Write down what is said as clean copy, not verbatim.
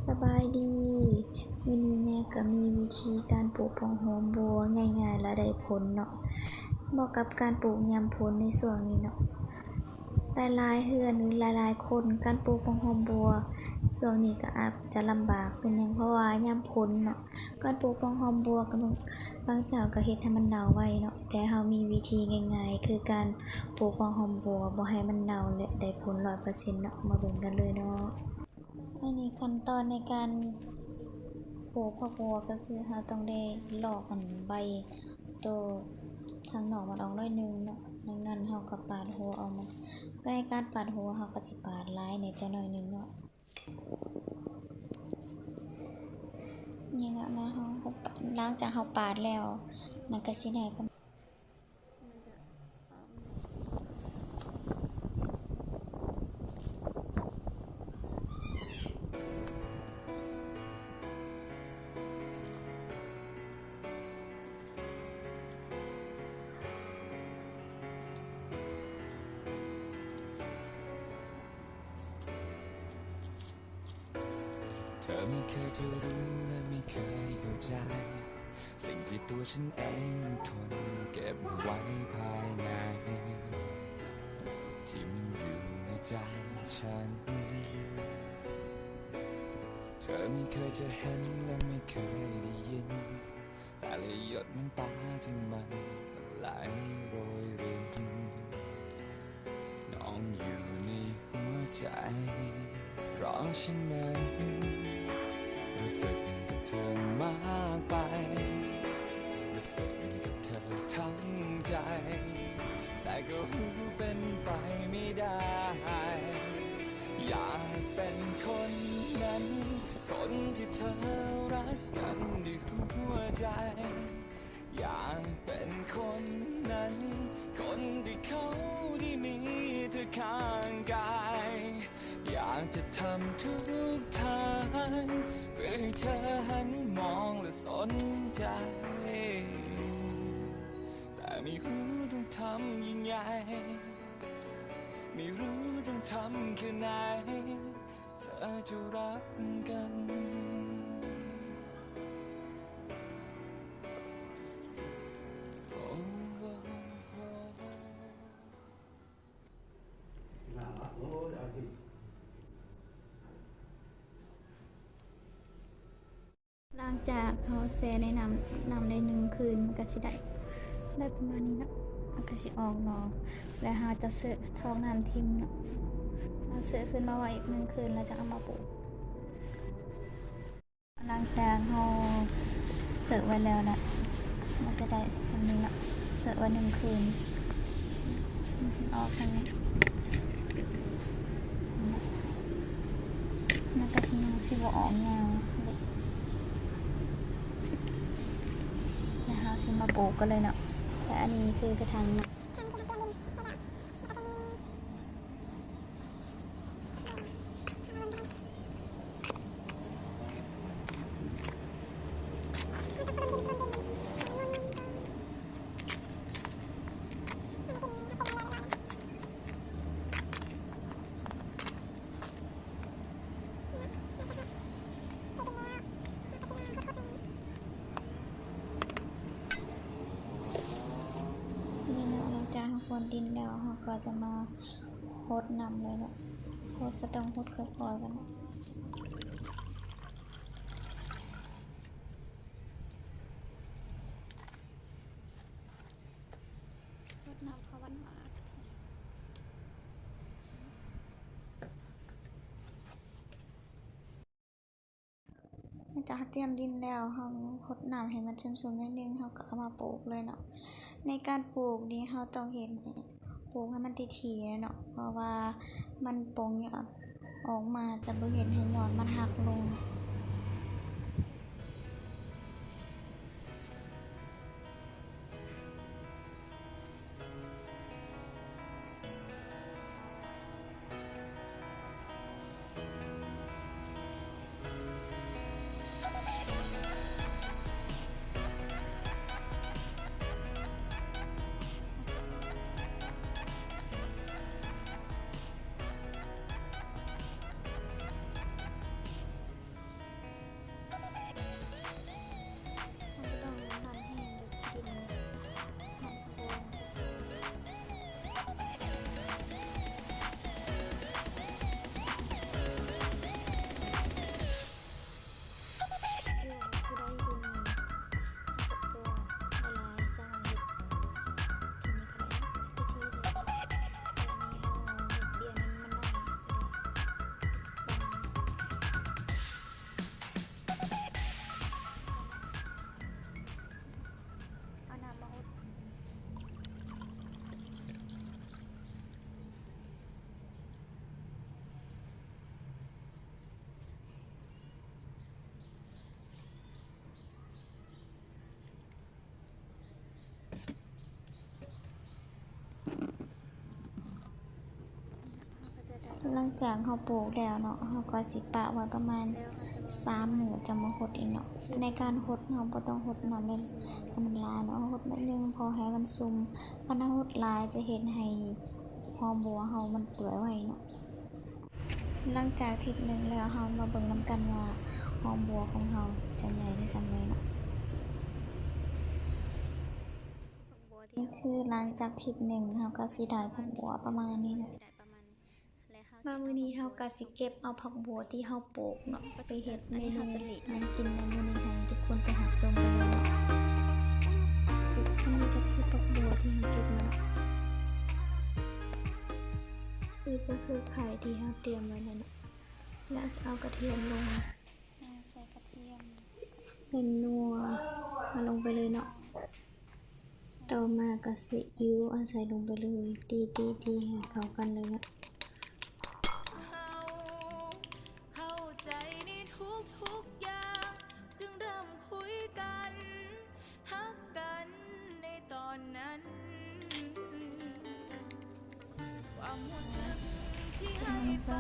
สบายดีมื้อนี้แม่ก็มีวิธีการปลูกผักหอมบัวง่ายๆและได้ผลเนาะเหมาะกับการปลูกยามฝนในช่วงนี้เนาะหลายๆเรือนหรือหลายๆคนการปลูกผักหอมบัวช่วงนี้ก็อาจจะลำบากเป็นหยังเพราะว่ายามฝนเนาะการปลูกผักหอมบัวก็บางเจ้าก็เฮ็ดให้มันเน่าไว้เนาะแต่เรามีวิธีง่ายๆคือการปลูกผักหอมบัวบ่ให้มันเน่าและได้ผล 100% เนาะมาเบิ่งกันเลยเนาะอันนี้ขั้นตอนในการปลูกผักบัวก็คือเราต้องได้ลอกใบตัวทางนอกมันออกหน่อยนึงเนาะดังนั้นเราก็ปาดหัวออกมาในการปาดหัวเราก็สิปาดหลายเนี่ยจะหน่อยนึงเนาะนี่แล้วนะเราก็หลังจากเราปาดแล้วมันก็สิได้เธอไม่เคยจะรู้และไม่เคยเข้าใจสิ่งที่ตัวฉันเองทนเก็บไว้ภายในที่มันอยู่ในใจฉันเธอไม่เคยจะเห็นและไม่เคยได้ยินแต่ละหยดน้ำตาที่มันไหลโรยรินน้องอยู่ในหัวใจเพราะฉะนั้นรู้สึกกับเธอมากไปรู้สึกกับเธอทั้งใจแต่ก็รู้เป็นไปไม่ได้อยากเป็นคนนั้นคนที่เธอรักกันด้วยหัวใจอยากเป็นคนนั้นคนที่เขาได้มีเธอข้างกายอยากจะทำทุกทางเพื่อให้เธอหันมองและสนใจแต่ไม่รู้ต้องทำยังไงไม่รู้ต้องทำแค่ไหนเธอจะรักกันหลังจากเราแช่ในน้ำได้1 คืนมันก็สิได้ประมาณนี้เนาะมันก็สิออกเนาะแล้วเราจะเสอะท้องน้ำทิ่มเนาะเราเสอะขึ้นมาไว้อีก1 คืนแล้วจะเอามาปลูกหลังจากเราเสอะไว้แล้วนะมันจะได้แบบนี้เนาะเสอะไว้1 คืนออกซั่นนี่มันก็สิบ่ออกยาวนะคะสิมาปลูกกันเลยเนาะแต่อันนี้คือกระถางเนาะนี่เนาะหลังจากเราพรวนดินแล้วเราก็จะมารดน้ำเลยเนาะรดก็ต้องรดค่อยๆกันเนาะรดน้ำเขาหวานหลังจากเตรียมดินแล้วเรารดน้ำให้มันชุ่มๆนิดนึงเราก็เอามาปลูกเลยเนาะในการปลูกนี่เราต้องเห็นปลูกให้มันถี่ๆเนาะเพราะว่ามันโป่งยอดออกมาจะบ่เห็นให้ยอดมันหักลง หลังจากเราปลูกแล้วเนาะเราก็สิปะไว้ประมาณ3 มื้อจะมาหดอีกเนาะในการหดเราบ่ต้องหดน้ำให้มันหลายเนาะหดนิดนึงพอให้มันซุ่มคันเราหดหลายจะเฮ็ดให้หอมบัวเรามันเปื่อยไว้เนาะหลังจากอาทิตย์หนึงแล้วเรามาเบิ่งนำกันว่าหอมบัวของเราจะใหญ่ได้ส่ำใดเนาะนี่คือหลังจากอาทิตย์หนึ่งเราก็สิได้ผักบัวประมาณนี้เนาะมามื้อนี้เราก็สิเก็บเอาผักบัวที่เราปลูกเนาะไปเฮ็ดเมนูหยังกินในมื้อนี้ให้ทุกคนไปรับชมกันเลยเนาะอันนี้ก็คือผักบัวที่เราเก็บมานี่ก็คือไข่ที่เราเตรียมไว้แล้วเนาะแล้วเอากระเทียมลงใส่กระเทียมเป็นนัวมาลงไปเลยเนาะต่อมาก็ซีอิ๊วใส่ลงไปเลยตีให้เข้ากันเลยเนาะเข้าใจในทุกอย่างจึงเริ่มคุยกันฮักกันในตอนนั้นความรู้สึกที่ให้ไป